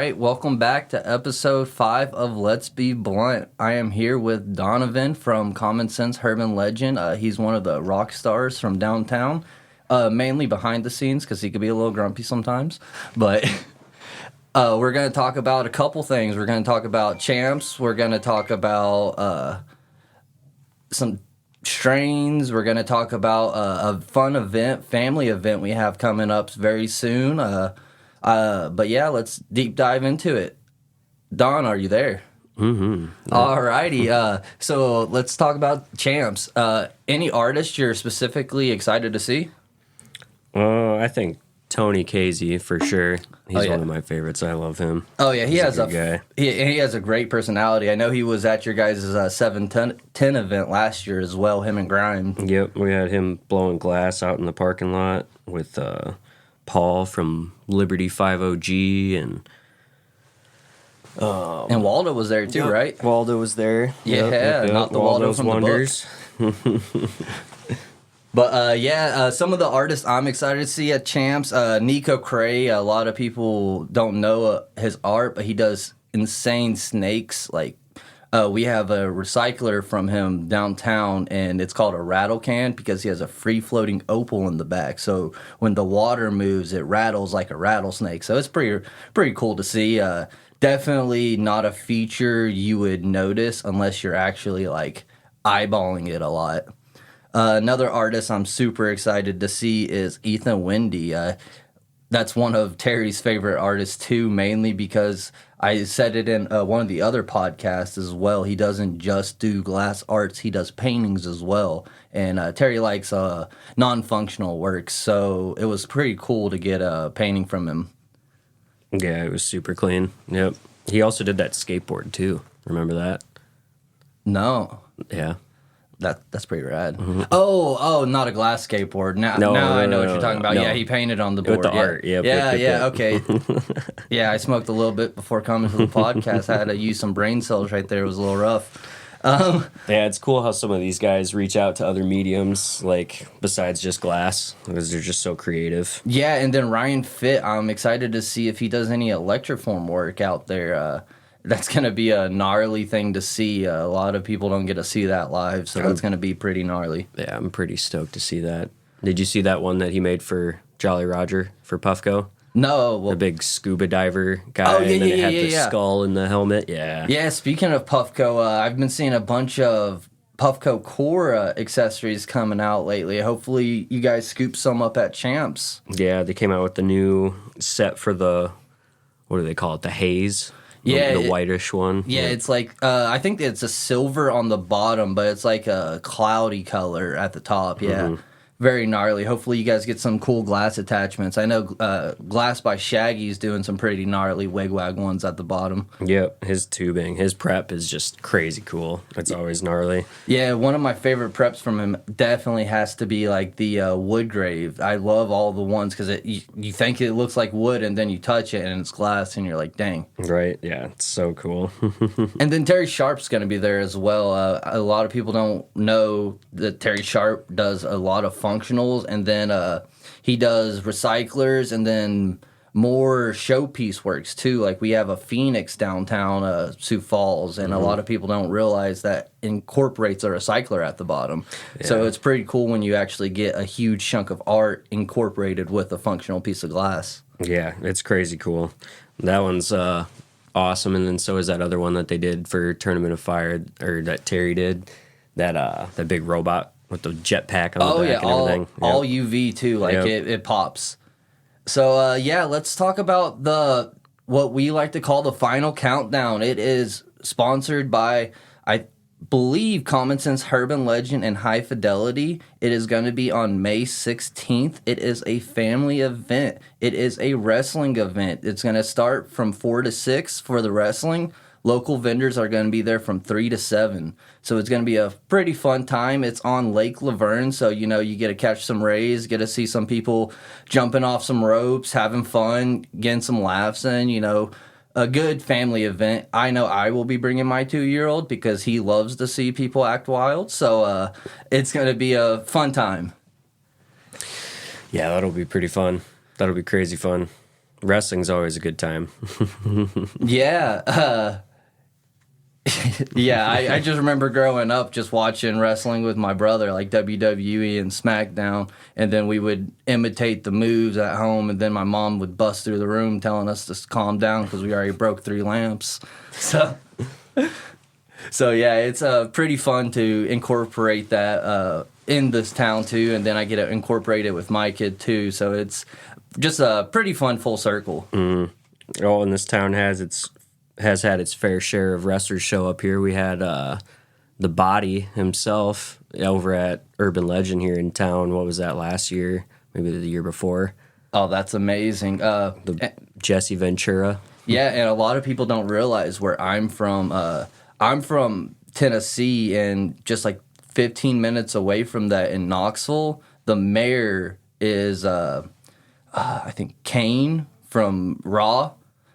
right, welcome back to episode 5 of Let's Be Blunt. I am here with Donovan from Common Sense Urban Legend. He's one of the rock stars from downtown, mainly behind the scenes because he could be a little grumpy sometimes. But we're going to talk about a couple things. We're going to talk about champs. We're going to talk about some strains. We're going to talk about a fun event, family event we have coming up very soon. But yeah, let's deep dive into it. Don, are you there? Mm-hmm. Alrighty. So let's talk about champs. Any artist you're specifically excited to see? I think Tony Casey for sure. He's one of my favorites. I love him. Oh yeah, he has a good guy. He has a great personality. I know he was at your guys' 710 event last year as well. Him and Grime. Yep, we had him blowing glass out in the parking lot with Paul from Liberty 50G and Waldo was there too, right? Waldo was there. Yeah, not the Waldo from Wonders. The book. But some of the artists I'm excited to see at Champs, Nico Cray. A lot of people don't know his art, but he does insane snakes. Like we have a recycler from him downtown, and it's called a rattle can because he has a free-floating opal in the back. So when the water moves, it rattles like a rattlesnake. So it's pretty cool to see. Definitely not a feature you would notice unless you're actually like eyeballing it a lot. Another artist I'm super excited to see is Ethan Wendy. That's one of Terry's favorite artists too, mainly because I said it in one of the other podcasts as well. He doesn't just do glass arts, he does paintings as well. And Terry likes non-functional works, so it was pretty cool to get a painting from him. Yeah, it was super clean. Yep. He also did that skateboard too. Remember that? No. Yeah. That's pretty rad. Mm-hmm. Oh, not a glass skateboard. Now I know what you're talking about. No. Yeah, he painted on the board. With the art. Yep. Okay. Yeah, I smoked a little bit before coming to the podcast. I had to use some brain cells right there. It was a little rough. Yeah, it's cool how some of these guys reach out to other mediums, like besides just glass, because they're just so creative. Yeah, and then Ryan Fitt, I'm excited to see if he does any electroform work out there. That's going to be a gnarly thing to see. A lot of people don't get to see that live, so that's going to be pretty gnarly. Yeah, I'm pretty stoked to see that. Did you see that one that he made for Jolly Roger for Puffco? No. Well, the big scuba diver guy, and then it had the skull and the helmet. Yeah. Yeah, speaking of Puffco, I've been seeing a bunch of Puffco core accessories coming out lately. Hopefully you guys scoop some up at Champs. Yeah, they came out with the new set for the, what do they call it, the haze? Yeah, the whitish one. Yeah, it's like, I think it's a silver on the bottom, but it's like a cloudy color at the top. Yeah, mm-hmm. Very gnarly. Hopefully you guys get some cool glass attachments. I know Glass by Shaggy's doing some pretty gnarly wigwag ones at the bottom. Yep, his tubing, his prep is just crazy cool. It's always gnarly. Yeah, one of my favorite preps from him definitely has to be like the wood grave. I love all the ones because you think it looks like wood and then you touch it and it's glass and you're like, dang. Right, yeah, it's so cool. And then Terry Sharp's going to be there as well. A lot of people don't know that Terry Sharp does a lot of functionals, and then he does recyclers and then more showpiece works too. Like we have a Phoenix downtown, Sioux Falls, and a lot of people don't realize that incorporates a recycler at the bottom. Yeah. So it's pretty cool when you actually get a huge chunk of art incorporated with a functional piece of glass. Yeah, it's crazy cool. That one's awesome, and then so is that other one that they did for Tournament of Fire, or that Terry did, that big robot with the jetpack on the back and everything. All UV too, like it pops. So let's talk about what we like to call the final countdown. It is sponsored by, I believe, Common Sense Urban Legend and High Fidelity. It is going to be on May 16th. It is a family event. It is a wrestling event. It's going to start from 4 to 6 for the wrestling. Local vendors are going to be there from 3 to 7. So it's going to be a pretty fun time. It's on Lake Laverne, so, you get to catch some rays, get to see some people jumping off some ropes, having fun, getting some laughs in, a good family event. I know I will be bringing my 2-year-old because he loves to see people act wild. So it's going to be a fun time. Yeah, that'll be pretty fun. That'll be crazy fun. Wrestling's always a good time. Yeah. Yeah, I just remember growing up just watching wrestling with my brother, like WWE and SmackDown, and then we would imitate the moves at home, and then my mom would bust through the room telling us to calm down because we already broke 3 lamps. So yeah, it's pretty fun to incorporate that in this town too, and then I get to incorporate it with my kid too. So it's just a pretty fun full circle. Oh, and this town has had its fair share of wrestlers show up here. We had the Body himself over at Urban Legend here in town. What was that, last year? Maybe the year before. Oh, that's amazing. The Jesse Ventura. Yeah, and a lot of people don't realize where I'm from. I'm from Tennessee, and just like 15 minutes away from that in Knoxville, the mayor is, I think, Kane from Raw.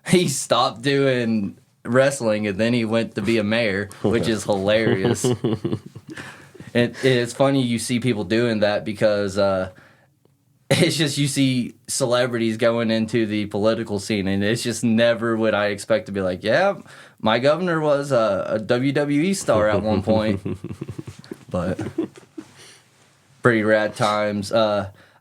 He stopped doing wrestling, and then he went to be a mayor, which is hilarious. It's funny you see people doing that because it's just you see celebrities going into the political scene, and it's just never what I expect to be like, yeah, my governor was a WWE star at one point. But pretty rad times.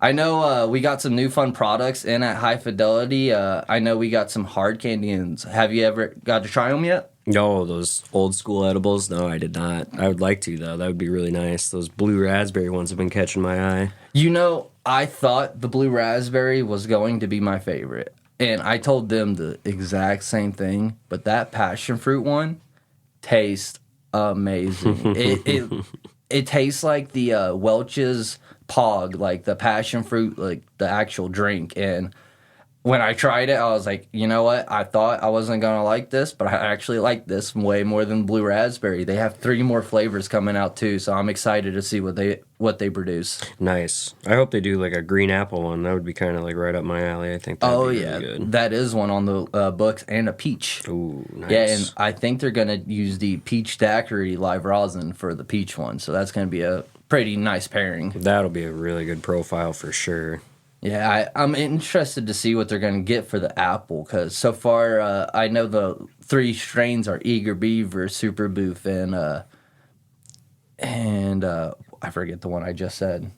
I know we got some new fun products in at High Fidelity. I know we got some hard candy. Have you ever got to try them yet? No, those old school edibles? No, I did not. I would like to, though. That would be really nice. Those blue raspberry ones have been catching my eye. You know, I thought the blue raspberry was going to be my favorite. And I told them the exact same thing. But that passion fruit one tastes amazing. It tastes like the Welch's Pog, like the passion fruit, like the actual drink. And when I tried it, I was like, you know what? I thought I wasn't going to like this, but I actually like this way more than blue raspberry. They have 3 more flavors coming out too, so I'm excited to see what they produce. Nice. I hope they do like a green apple one. That would be kind of like right up my alley. I think that would be really good. That is one on the books, and a peach. Ooh, nice. Yeah, and I think they're going to use the peach daiquiri live rosin for the peach one, so that's going to be a pretty nice pairing. That'll be a really good profile for sure. Yeah, I'm interested to see what they're going to get for the apple, because so far I know the 3 strains are Eager Beaver, Super Boof, and I forget the one I just said.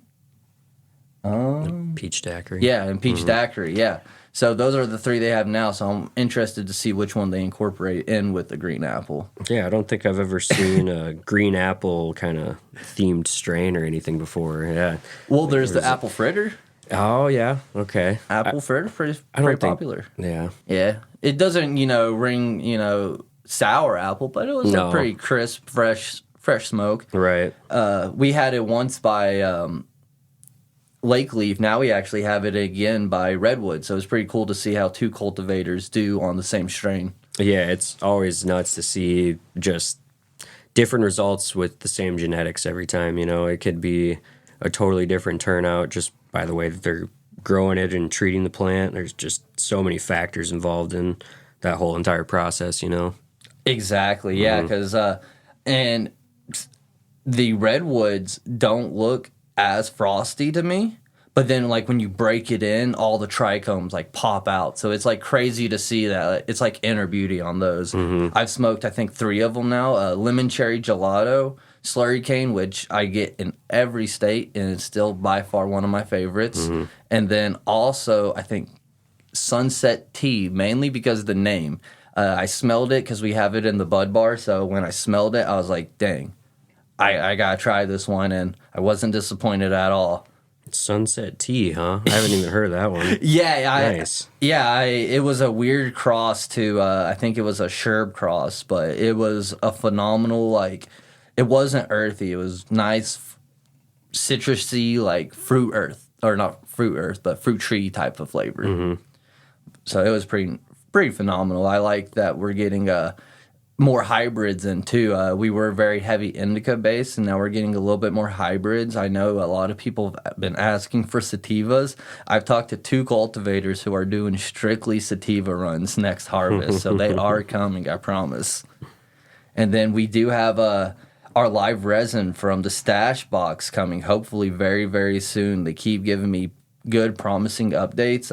Peach daiquiri. Yeah, and peach daiquiri, yeah. So those are the 3 they have now, so I'm interested to see which one they incorporate in with the green apple. Yeah, I don't think I've ever seen a green apple kind of themed strain or anything before. Yeah. Well, there's the apple fritter. Oh, yeah. Okay. Apple fritter, pretty popular. Yeah. Yeah. It doesn't, ring, sour apple, but it was a pretty crisp, fresh smoke. Right. We had it once by Lake Leaf. Now we actually have it again by Redwood. So it's pretty cool to see how 2 cultivators do on the same strain. Yeah, it's always nuts to see just different results with the same genetics every time. It could be a totally different turnout just by the way that they're growing it and treating the plant. There's just so many factors involved in that whole entire process, Exactly, yeah, because and the redwoods don't look as frosty to me, but then like when you break it in, all the trichomes like pop out. So it's like crazy to see that. It's like inner beauty on those. I've smoked I think 3 of them now. Lemon cherry gelato, slurry cane, which I get in every state, and it's still by far one of my favorites. And then also I think sunset tea, mainly because of the name. I smelled it because we have it in the bud bar. So when I smelled it, I was like, dang, I gotta try this one, and I wasn't disappointed at all. Sunset tea, huh? I haven't even heard of that one. Nice. It was a weird cross to, I think it was a Sherb cross, but it was a phenomenal, like, it wasn't earthy. It was nice, citrusy, like fruit earth, or not fruit earth, but fruit tree type of flavor. So it was pretty phenomenal. I like that we're getting more hybrids in too. We were very heavy indica based, and now we're getting a little bit more hybrids. I know a lot of people have been asking for sativas. I've talked to 2 cultivators who are doing strictly sativa runs next harvest, so they are coming, I promise. And then we do have our live resin from the stash box coming hopefully very, very soon. They keep giving me good, promising updates.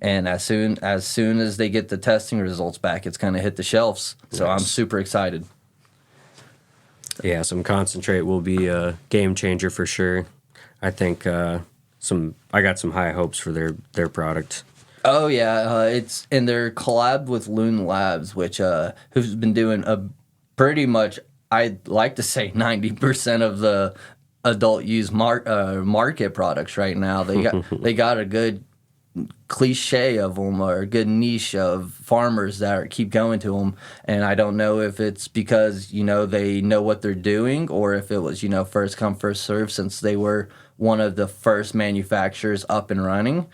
And as soon as they get the testing results back, it's going to hit the shelves. So I'm super excited. Yeah, some concentrate will be a game changer for sure. I think I got some high hopes for their product. Oh yeah, it's and they're collabed with Loon Labs, which who's been doing a pretty much, I'd like to say 90% of the adult use market products right now. They got a good cliche of them, or a good niche of farmers that keep going to them. And I don't know if it's because they know what they're doing, or if it was first come first serve, since they were one of the first manufacturers up and running.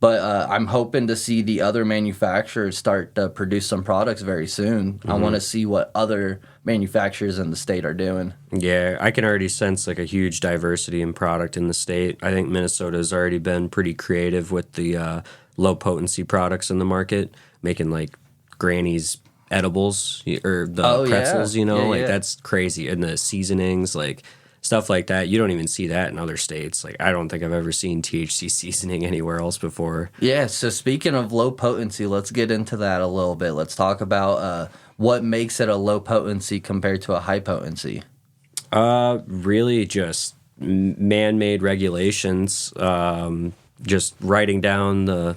But I'm hoping to see the other manufacturers start to produce some products very soon. I want to see what other manufacturers in the state are doing. Yeah, I can already sense like a huge diversity in product in the state. I think Minnesota's already been pretty creative with the low potency products in the market, making like Granny's edibles or the pretzels, Yeah. that's crazy. And the seasonings, like stuff like that. You don't even see that in other states. Like I don't think I've ever seen THC seasoning anywhere else before. Yeah, so speaking of low potency, let's get into that a little bit. Let's talk about what makes it a low potency compared to a high potency. Really just man-made regulations. Just writing down the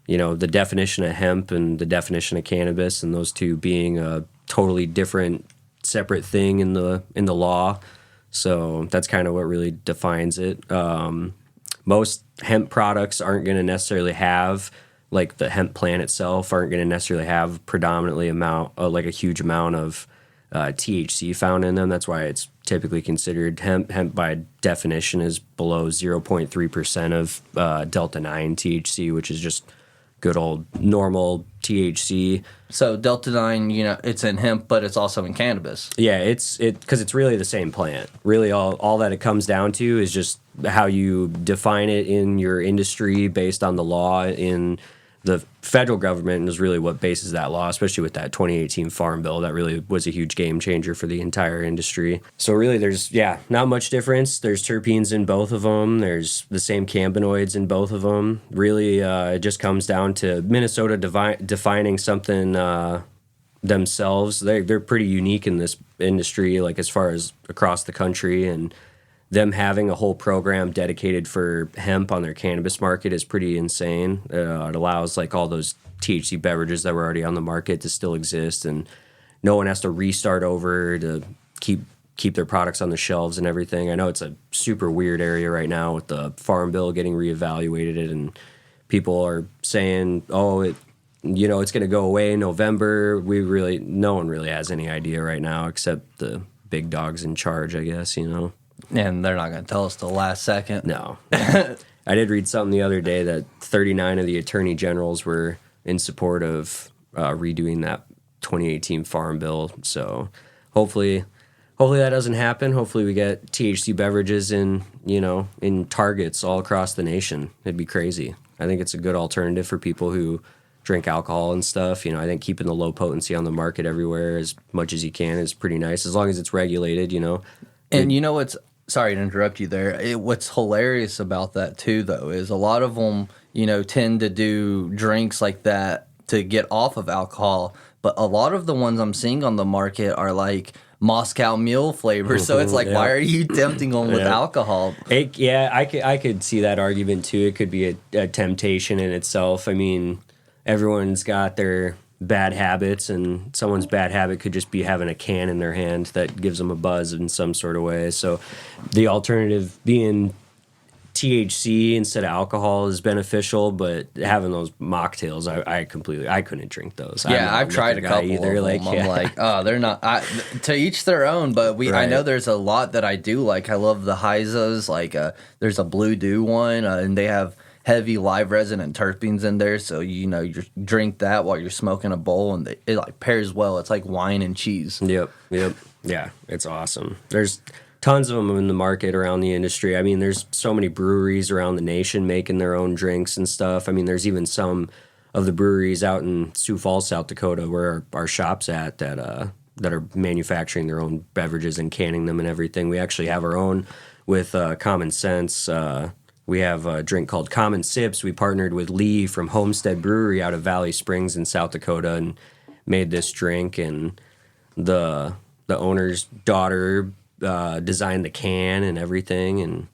definition of hemp and the definition of cannabis, and those two being a totally different, separate thing in the law. So that's kind of what really defines it. Most hemp products aren't going to necessarily have, like the hemp plant itself, aren't going to necessarily have predominantly like a huge amount of THC found in them. That's why it's typically considered hemp. Hemp by definition is below 0.3% of Delta-9 THC, which is just good old normal THC. So Delta-9, it's in hemp, but it's also in cannabis. Yeah, because it's really the same plant. Really, all that it comes down to is just how you define it in your industry based on the law in the federal government, is really what bases that law, especially with that 2018 Farm Bill. That really was a huge game changer for the entire industry. So really, there's, not much difference. There's terpenes in both of them. There's the same cannabinoids in both of them. Really, it just comes down to Minnesota defining something themselves. They're pretty unique in this industry, like as far as across the country, and them having a whole program dedicated for hemp on their cannabis market is pretty insane. It allows like all those THC beverages that were already on the market to still exist, and no one has to restart over to keep their products on the shelves and everything. I know it's a super weird area right now with the Farm Bill getting reevaluated, and people are saying, it's going to go away in November. No one really has any idea right now except the big dogs in charge, I guess, And they're not going to tell us till the last second. No. I did read something the other day that 39 of the attorney generals were in support of redoing that 2018 Farm Bill. So hopefully that doesn't happen. Hopefully we get THC beverages in Targets all across the nation. It'd be crazy. I think it's a good alternative for people who drink alcohol and stuff. I think keeping the low potency on the market everywhere as much as you can is pretty nice, as long as it's regulated, And what's, sorry to interrupt you there, what's hilarious about that too, though, is a lot of them, tend to do drinks like that to get off of alcohol, but a lot of the ones I'm seeing on the market are like Moscow Mule flavors. So it's like, why are you tempting them with alcohol? I could see that argument too. It could be a temptation in itself. I mean, everyone's got their bad habits, and someone's bad habit could just be having a can in their hand that gives them a buzz in some sort of way. So the alternative being THC instead of alcohol is beneficial, but having those mocktails, I couldn't drink those. Yeah, I've tried a couple either. Of them. I'm like, they're not, to each their own, but I know there's a lot that I do like. I love the Hyzas, like there's a Blue Dew one, and they have heavy live resin and terpenes in there, so you drink that while you're smoking a bowl, and it like pairs well. It's like wine and cheese. Yep. Yeah, it's awesome. There's tons of them in the market around the industry. I mean, there's so many breweries around the nation making their own drinks and stuff. I mean, there's even some of the breweries out in Sioux Falls, South Dakota, where our shop's at, that are manufacturing their own beverages and canning them and everything. We actually have our own with Common Sense. we have a drink called Common Sips. We partnered with Lee from Homestead Brewery out of Valley Springs in South Dakota and made this drink. And the owner's daughter designed the can and everything, and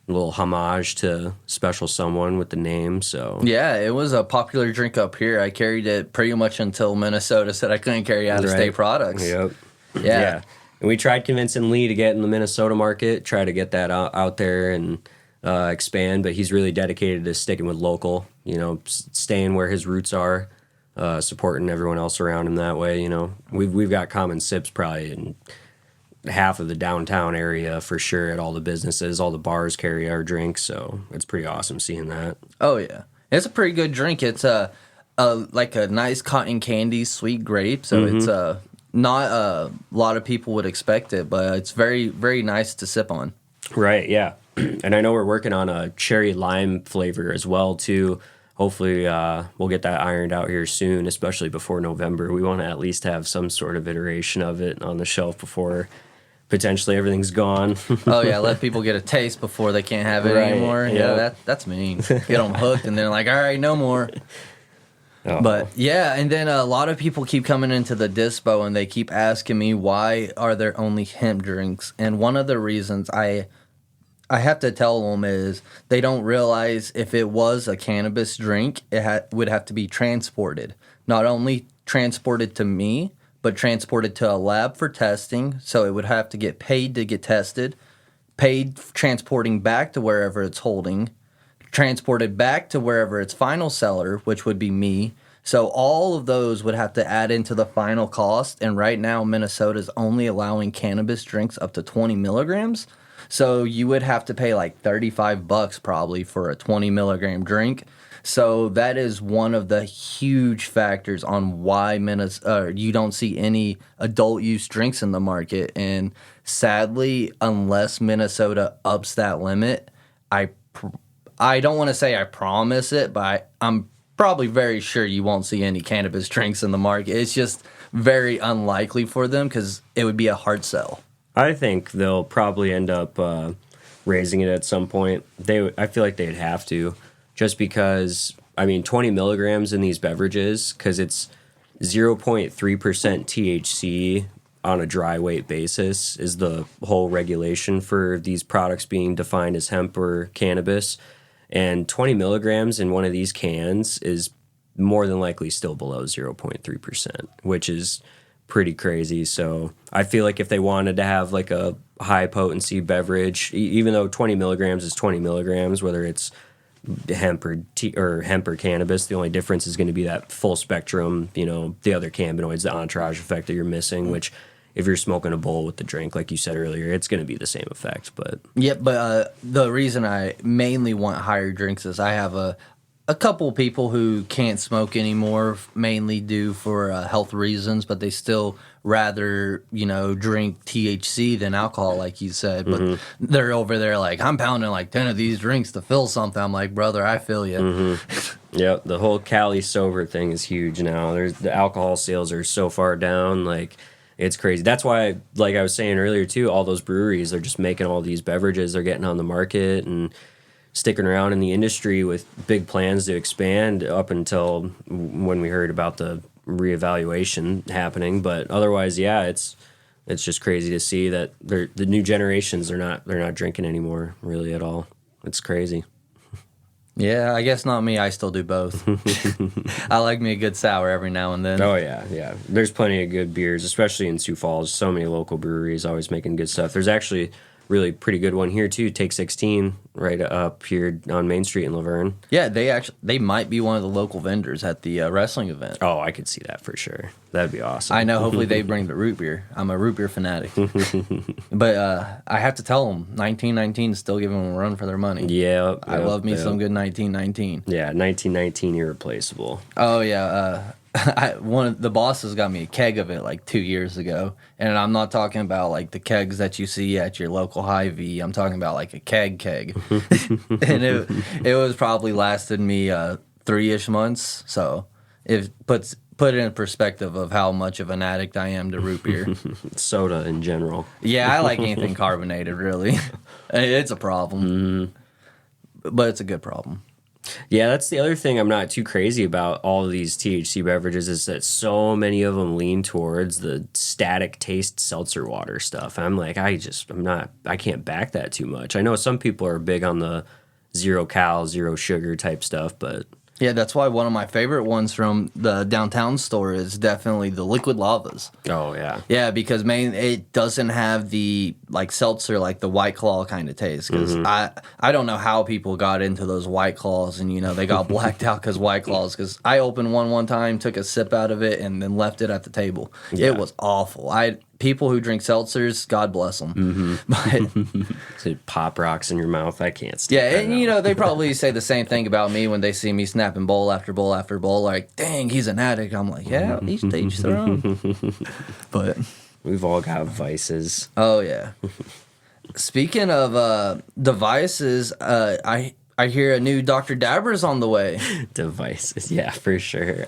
a little homage to special someone with the name. So yeah, it was a popular drink up here. I carried it pretty much until Minnesota said I couldn't carry out-of-state products. Yep. Yeah. And we tried convincing Lee to get in the Minnesota market, try to get that out there and expand, but he's really dedicated to sticking with local, staying where his roots are, supporting everyone else around him that way. We've got Common Sips probably in half of the downtown area for sure at all the businesses. All the bars carry our drinks, so it's pretty awesome seeing that. Oh, yeah. It's a pretty good drink. It's like a nice cotton candy sweet grape, so it's not a lot of people would expect it, but it's very, very nice to sip on. Right, yeah. And I know we're working on a cherry lime flavor as well, too. Hopefully we'll get that ironed out here soon, especially before November. We want to at least have some sort of iteration of it on the shelf before potentially everything's gone. Oh, yeah, let people get a taste before they can't have it anymore. Yeah, that's mean. Get them hooked, and they're like, all right, no more. Oh. But, yeah, and then a lot of people keep coming into the dispo, and they keep asking me, why are there only hemp drinks? And one of the reasons I have to tell them is they don't realize if it was a cannabis drink, it would have to be transported. Not only transported to me, but transported to a lab for testing, so it would have to get paid to get tested, paid transporting back to wherever it's holding, transported back to wherever its final seller, which would be me. So all of those would have to add into the final cost, and right now Minnesota's only allowing cannabis drinks up to 20 milligrams. So you would have to pay like $35 probably for a 20 milligram drink. So that is one of the huge factors on why you don't see any adult use drinks in the market. And sadly, unless Minnesota ups that limit, I don't want to say I promise it, but I'm probably very sure you won't see any cannabis drinks in the market. It's just very unlikely for them because it would be a hard sell. I think they'll probably end up raising it at some point. I feel like they'd have to. Just because, 20 milligrams in these beverages, because it's 0.3% THC on a dry weight basis is the whole regulation for these products being defined as hemp or cannabis. And 20 milligrams in one of these cans is more than likely still below 0.3%, which is pretty crazy. So I feel like if they wanted to have like a high potency beverage, even though 20 milligrams is 20 milligrams, whether it's hemp or cannabis, the only difference is going to be that full spectrum, the other cannabinoids, the entourage effect that you're missing, which if you're smoking a bowl with the drink, like you said earlier, it's going to be the same effect. But the reason I mainly want higher drinks is I have a couple people who can't smoke anymore, mainly due for health reasons, but they still rather, drink THC than alcohol, like you said. But they're over there like, I'm pounding like 10 of these drinks to fill something. I'm like, brother, I feel you. Yeah, the whole Cali sober thing is huge now. The alcohol sales are so far down, like it's crazy. That's why, like I was saying earlier too, all those breweries are just making all these beverages. They're getting on the market and sticking around in the industry with big plans to expand up until when we heard about the reevaluation happening. But otherwise, yeah, it's just crazy to see that the new generations they're not drinking anymore really at all. It's crazy. Yeah, I guess not me. I still do both. I like me a good sour every now and then. Oh yeah. There's plenty of good beers, especially in Sioux Falls. So many local breweries always making good stuff. There's actually really pretty good one here too. Take 16 right up here on Main Street in Laverne. Yeah, they might be one of the local vendors at the wrestling event. Oh, I could see that for sure. That'd be awesome. I know. Hopefully they bring the root beer. I'm a root beer fanatic. But I have to tell them 1919 is still giving them a run for their money. Yeah, I love me some good 1919. Yeah, 1919 irreplaceable. Oh yeah. One of the bosses got me a keg of it like 2 years ago, and I'm not talking about like the kegs that you see at your local Hy-Vee. I'm talking about like a keg, and it was probably lasted me 3-ish months. So it put it in perspective of how much of an addict I am to root beer, soda in general. Yeah, I like anything carbonated. Really, it's a problem. but it's a good problem. Yeah, that's the other thing I'm not too crazy about all of these THC beverages is that so many of them lean towards the static taste seltzer water stuff. And I'm like, I can't back that too much. I know some people are big on the 0 cal, 0 sugar type stuff, but Yeah, that's why one of my favorite ones from the downtown store is definitely the liquid lavas. oh yeah. Yeah, because it doesn't have the like seltzer, like the White Claw kind of taste. Because I don't know how people got into those White Claws, and they got blacked out because White Claws. Because I opened one time, took a sip out of it, and then left it at the table. Yeah. It was awful. People who drink seltzers, God bless them. But So pop rocks in your mouth. I can't stand yeah, that. and they probably say the same thing about me when they see me snapping bowl after bowl after bowl. Like, dang, he's an addict. I'm like, yeah, each to each their own. But We've all got vices. oh yeah. Speaking of devices, I hear a new Dr. Dabber's on the way. Devices, yeah, for sure.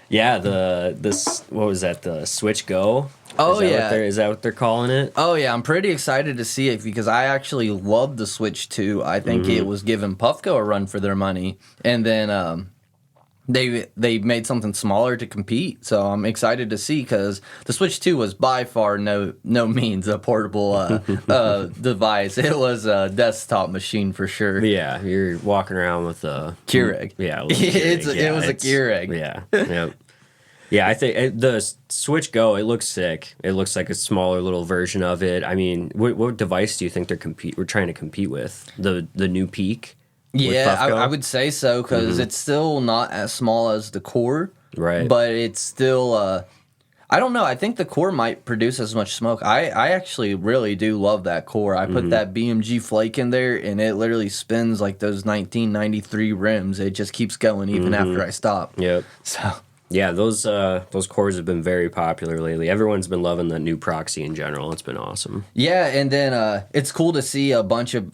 Yeah, what was that? The Switch Go. Oh, yeah. Is that what they're calling it? Oh yeah, I'm pretty excited to see it because I actually love the Switch 2. I think it was giving Puffco a run for their money, and then they made something smaller to compete. So I'm excited to see because the Switch 2 was by far no means a portable device. It was a desktop machine for sure. Yeah, you're walking around with a Keurig. Yeah, It was a Keurig. Yeah, yep. Yeah, I think the Switch Go, it looks sick. It looks like a smaller little version of it. I mean, what device do you think we're trying to compete with? The new Peak? Yeah, I would say so because it's still not as small as the Core. Right. But it's still, I don't know. I think the Core might produce as much smoke. I actually really do love that Core. I put that BMG flake in there and it literally spins like those 1993 rims. It just keeps going even after I stop. Yep. So. Yeah, those cores have been very popular lately. Everyone's been loving the new Proxy in general. It's been awesome. Yeah, and then it's cool to see a bunch of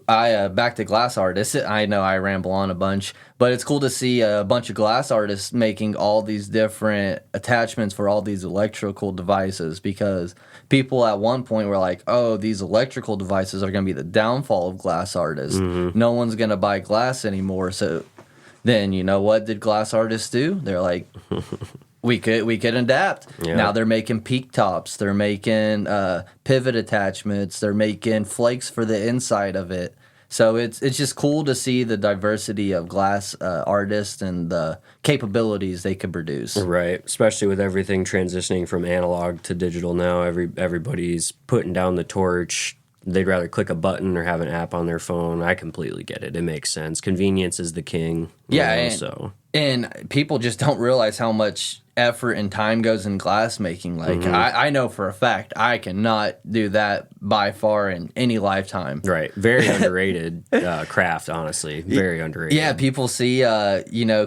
back to glass artists. I know I ramble on a bunch, but it's cool to see a bunch of glass artists making all these different attachments for all these electrical devices because people at one point were like, oh, these electrical devices are going to be the downfall of glass artists. No one's going to buy glass anymore, so then you know what did glass artists do? They're like, we could adapt. Yeah. Now they're making peak tops. They're making pivot attachments. They're making flakes for the inside of it. So it's just cool to see the diversity of glass artists and the capabilities they could produce. Right, especially with everything transitioning from analog to digital now. Everybody's putting down the torch. They'd rather click a button or have an app on their phone. I completely get it. It makes sense. Convenience is the king. Yeah, so and people just don't realize how much effort and time goes in glass making. Like I know for a fact I cannot do that by far in any lifetime. right, very underrated craft. Honestly, very underrated. Yeah, people see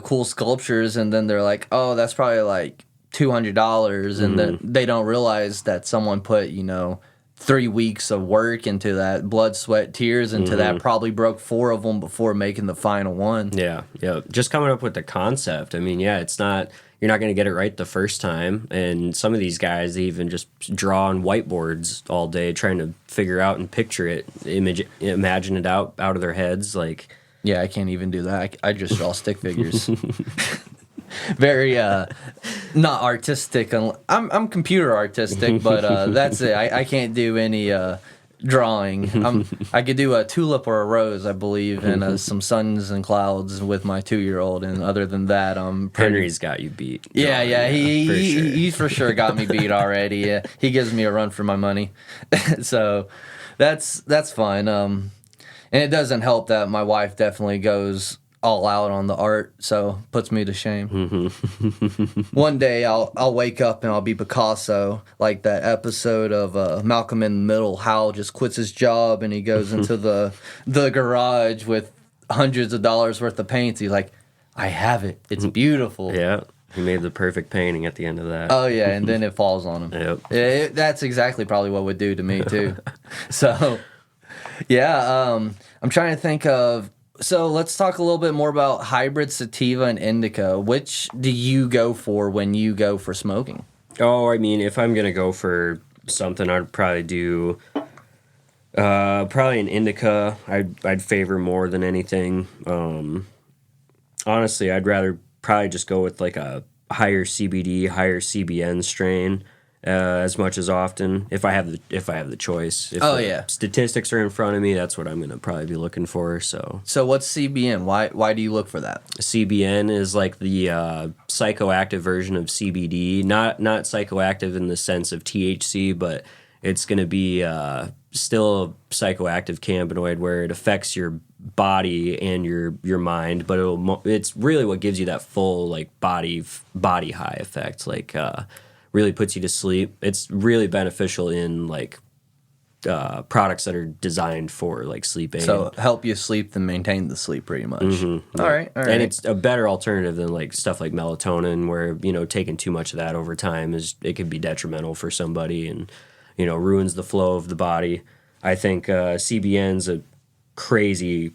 cool sculptures and then they're like, oh, that's probably like $200, and then they don't realize that someone put 3 weeks of work into that, blood, sweat, tears into that, probably broke 4 of them before making the final one. Yeah. Just coming up with the concept. I mean, yeah, you're not going to get it right the first time. And some of these guys, they even just draw on whiteboards all day trying to figure out and picture it, imagine it out of their heads. Like, yeah, I can't even do that. I just draw stick figures. Very not artistic. I'm computer artistic, but that's it. I can't do any drawing. I could do a tulip or a rose, I believe, and some suns and clouds with my 2-year-old. And other than that, Henry's got you beat. Yeah. He's for sure got me beat already. Yeah, he gives me a run for my money, so that's fine. And it doesn't help that my wife definitely goes all out on the art, so puts me to shame. One day I'll wake up and I'll be Picasso, like that episode of Malcolm in the Middle. Hal just quits his job and he goes into the garage with hundreds of dollars worth of paints. He's like, I have it. It's beautiful. Yeah. He made the perfect painting at the end of that. Oh, yeah, and then it falls on him. Yep. That's exactly probably what would do to me, too. So, yeah, I'm trying to think of... So let's talk a little bit more about hybrid sativa and indica. Which do you go for when you go for smoking? Oh, I mean, if I'm going to go for something, I'd probably do Probably an indica. I'd favor more than anything. Honestly, I'd rather probably just go with like a higher CBD, higher CBN strain. As much as often, if I have the choice. If the statistics are in front of me, that's what I'm gonna probably be looking for. So what's CBN? Why do you look for that? CBN is like the psychoactive version of CBD, not psychoactive in the sense of THC, but it's gonna be still a psychoactive cannabinoid where it affects your body and your mind, but it's really what gives you that full like body high effect, like really puts you to sleep. It's really beneficial in like products that are designed for like sleep aid. So help you sleep and maintain the sleep pretty much. Mm-hmm. All right. And it's a better alternative than like stuff like melatonin, where taking too much of that over time it could be detrimental for somebody and ruins the flow of the body. I think CBN's a crazy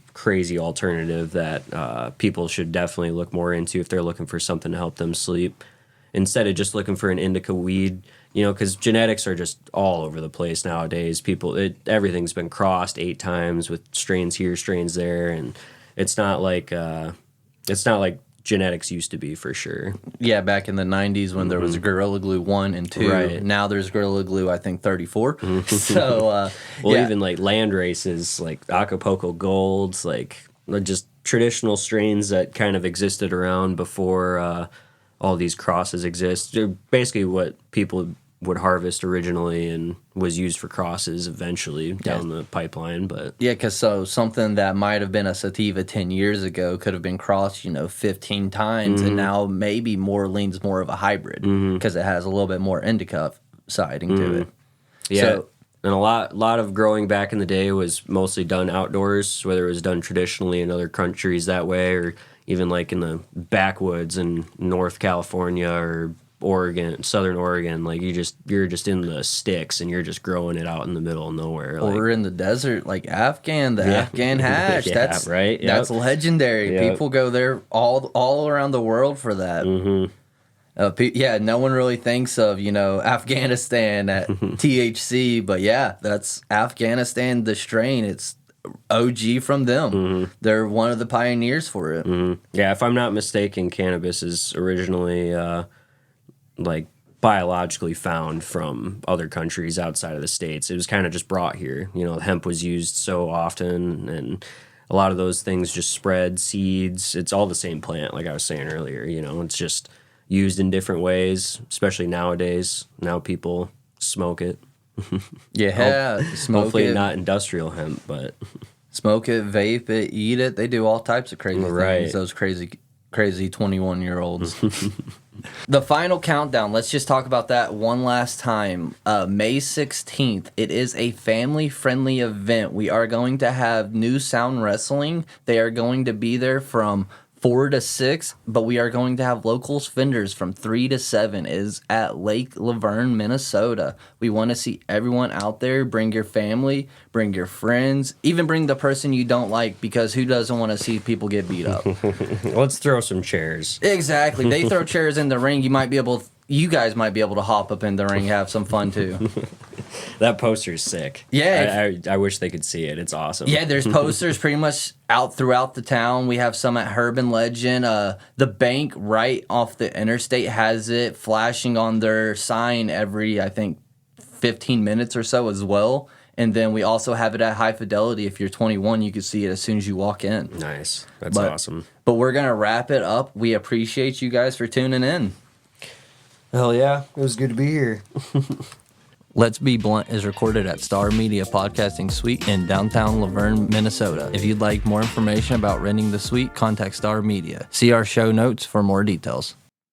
alternative that people should definitely look more into if they're looking for something to help them sleep, instead of just looking for an indica weed, because genetics are just all over the place nowadays. Everything's been crossed 8 times with strains here, strains there, and it's not like genetics used to be, for sure. Yeah, back in the 90s when there was Gorilla Glue 1 and 2. Right. Now there's Gorilla Glue, I think, 34. So, even like land races, like Acapulco Golds, like just traditional strains that kind of existed around before all these crosses exist. They're basically what people would harvest originally and was used for crosses eventually down the pipeline. But yeah, because something that might have been a sativa 10 years ago could have been crossed 15 times, and now maybe leans more of a hybrid because it has a little bit more indica siding to it. Yeah. And a lot of growing back in the day was mostly done outdoors, whether it was done traditionally in other countries that way, or even like in the backwoods in North California or Oregon, Southern Oregon. Like you're just in the sticks and you're just growing it out in the middle of nowhere. Or in the desert, like Afghan hash. That's right. Yep. That's legendary. Yep. People go there all around the world for that. No one really thinks of Afghanistan at THC, but that's Afghanistan. The strain, it's OG from them. They're one of the pioneers for it. Yeah, if I'm not mistaken, cannabis is originally like biologically found from other countries outside of the States. It was kind of just brought here. Hemp was used so often, and a lot of those things just spread seeds. It's all the same plant, like I was saying earlier. It's just used in different ways, especially nowadays. Now people smoke it. Smoke hopefully it. Not industrial hemp, but smoke it, vape it, eat it. They do all types of crazy things. Those crazy 21-year-olds. The final countdown. Let's just talk about that one last time. May 16th. It is a family-friendly event. We are going to have New Sound Wrestling. They are going to be there from 4 to 6, but we are going to have locals vendors from 3 to 7. It is at Lake Laverne, Minnesota. We want to see everyone out there. Bring your family, bring your friends, even bring the person you don't like, because who doesn't want to see people get beat up? Let's throw some chairs. Exactly. They throw chairs in the ring. You guys might be able to hop up in the ring and have some fun too. That poster's sick. Yeah. I wish they could see it. It's awesome. Yeah, there's posters pretty much out throughout the town. We have some at Herb and Legend. The bank right off the interstate has it flashing on their sign every, I think, 15 minutes or so as well. And then we also have it at High Fidelity. If you're 21, you can see it as soon as you walk in. Nice. That's awesome. But we're going to wrap it up. We appreciate you guys for tuning in. Hell yeah. It was good to be here. Let's Be Blunt is recorded at Star Media Podcasting Suite in downtown Laverne, Minnesota. If you'd like more information about renting the suite, contact Star Media. See our show notes for more details.